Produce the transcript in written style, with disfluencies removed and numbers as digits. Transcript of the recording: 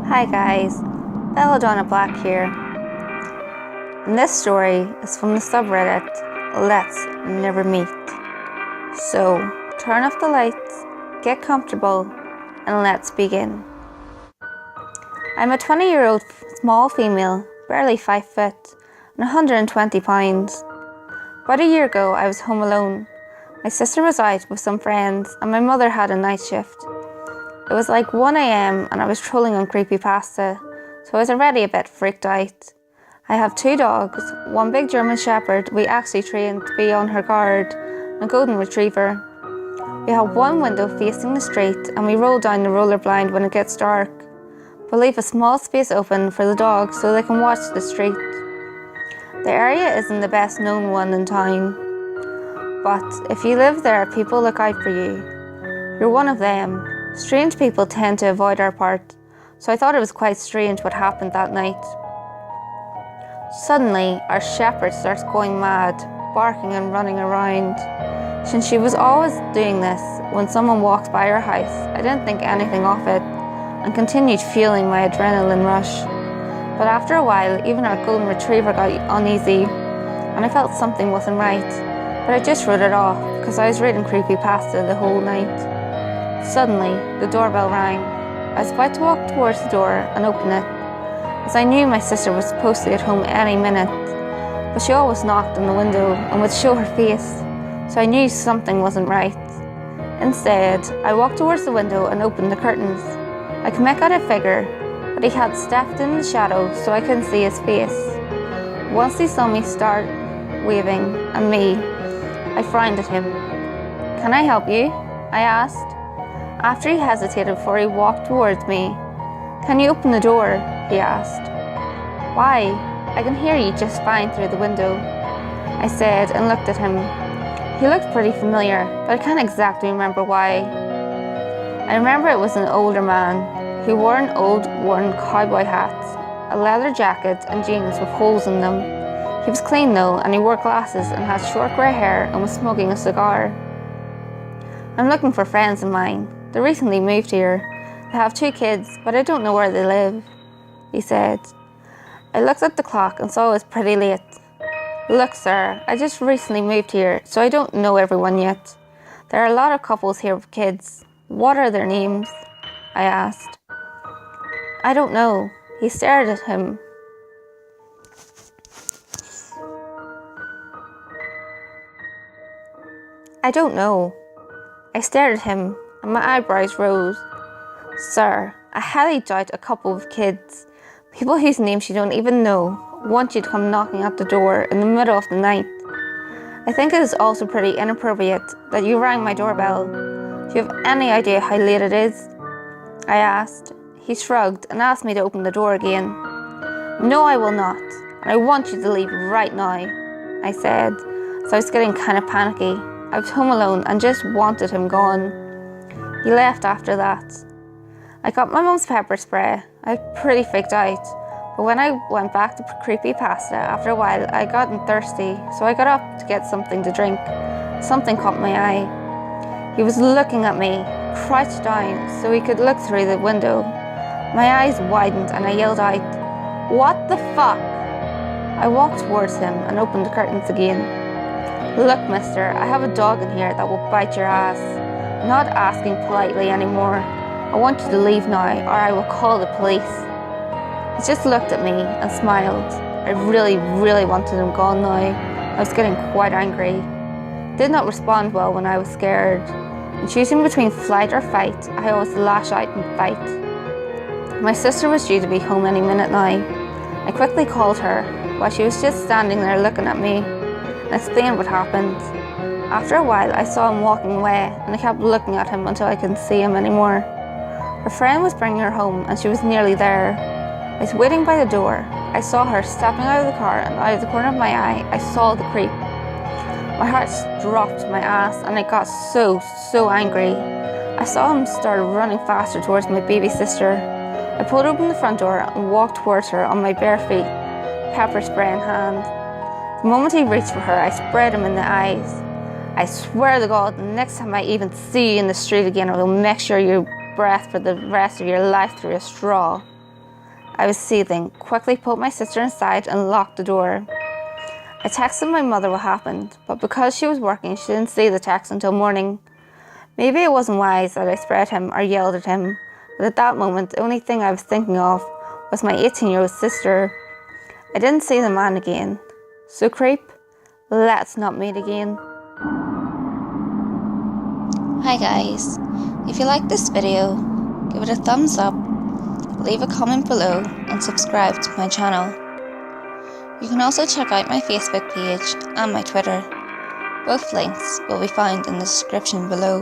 Hi guys, BellaDonna Black here. And this story is from the subreddit Let's Never Meet. So turn off the lights, get comfortable, and let's begin. I'm a 20-year-old small female, barely 5 foot, and 120 pounds. About a year ago, I was home alone. My sister was out with some friends, and my mother had a night shift. It was like 1 a.m. and I was trolling on creepypasta, so I was already a bit freaked out. I have 2 dogs, one big German Shepherd we actually trained to be on her guard, and a golden retriever. We have one window facing the street and we roll down the roller blind when it gets dark. We leave a small space open for the dogs so they can watch the street. The area isn't the best known one in town, but if you live there, people look out for you. You're one of them. Strange people tend to avoid our part, so I thought it was quite strange what happened that night. Suddenly, our shepherd starts going mad, barking and running around. Since she was always doing this when someone walks by our house, I didn't think anything of it and continued feeling my adrenaline rush. But after a while, even our golden retriever got uneasy and I felt something wasn't right, but I just wrote it off because I was reading creepypasta the whole night. Suddenly, the doorbell rang. I was about to walk towards the door and open it, as I knew my sister was supposed to get home any minute, but she always knocked on the window and would show her face, so I knew something wasn't right. Instead, I walked towards the window and opened the curtains. I could make out a figure, but he had stepped in the shadow so I couldn't see his face. Once he saw me start waving and me, I frowned at him. "Can I help you?" I asked. After he hesitated before he walked towards me. "Can you open the door?" he asked. "Why? I can hear you just fine through the window," I said and looked at him. He looked pretty familiar, but I can't exactly remember why. I remember it was an older man. He wore an old worn cowboy hat, a leather jacket and jeans with holes in them. He was clean though, and he wore glasses and had short grey hair and was smoking a cigar. "I'm looking for friends of mine. They recently moved here. They have 2 kids, but I don't know where they live," he said. I looked at the clock and saw it was pretty late. "Look, sir, I just recently moved here, so I don't know everyone yet. There are a lot of couples here with kids. What are their names?" I asked. "I don't know." He stared at him. "I don't know." I stared at him and my eyebrows rose. "Sir, I highly doubt a couple of kids, people whose names you don't even know, want you to come knocking at the door in the middle of the night. I think it is also pretty inappropriate that you rang my doorbell. Do you have any idea how late it is?" I asked. He shrugged and asked me to open the door again. "No, I will not, and I want you to leave right now," I said, so I was getting kind of panicky. I was home alone and just wanted him gone. He left after that. I got my mum's pepper spray. I was pretty freaked out, but when I went back to creepypasta after a while, I got thirsty, so I got up to get something to drink. Something caught my eye. He was looking at me, crouched down so he could look through the window. My eyes widened and I yelled out, "What the fuck?" I walked towards him and opened the curtains again. "Look, mister, I have a dog in here that will bite your ass. I'm not asking politely anymore. I want you to leave now or I will call the police." He just looked at me and smiled. I really wanted him gone now. I was getting quite angry. Did not respond well when I was scared. In choosing between flight or fight, I always lash out and fight. My sister was due to be home any minute now. I quickly called her while she was just standing there looking at me and explained what happened. After a while, I saw him walking away and I kept looking at him until I couldn't see him anymore. Her friend was bringing her home and she was nearly there. I was waiting by the door. I saw her stepping out of the car and out of the corner of my eye, I saw the creep. My heart dropped my ass and I got so angry. I saw him start running faster towards my baby sister. I pulled open the front door and walked towards her on my bare feet, pepper spray in hand. The moment he reached for her, I sprayed him in the eyes. I swear to God, the next time I even see you in the street again, I will make sure you breath for the rest of your life through a straw. I was seething, quickly pulled my sister inside and locked the door. I texted my mother what happened, but because she was working, she didn't see the text until morning. Maybe it wasn't wise that I spread him or yelled at him, but at that moment, the only thing I was thinking of was my 18-year-old sister. I didn't see the man again. So creep, let's not meet again. Hi guys, if you like this video, give it a thumbs up, leave a comment below and subscribe to my channel. You can also check out my Facebook page and my Twitter. Both links will be found in the description below.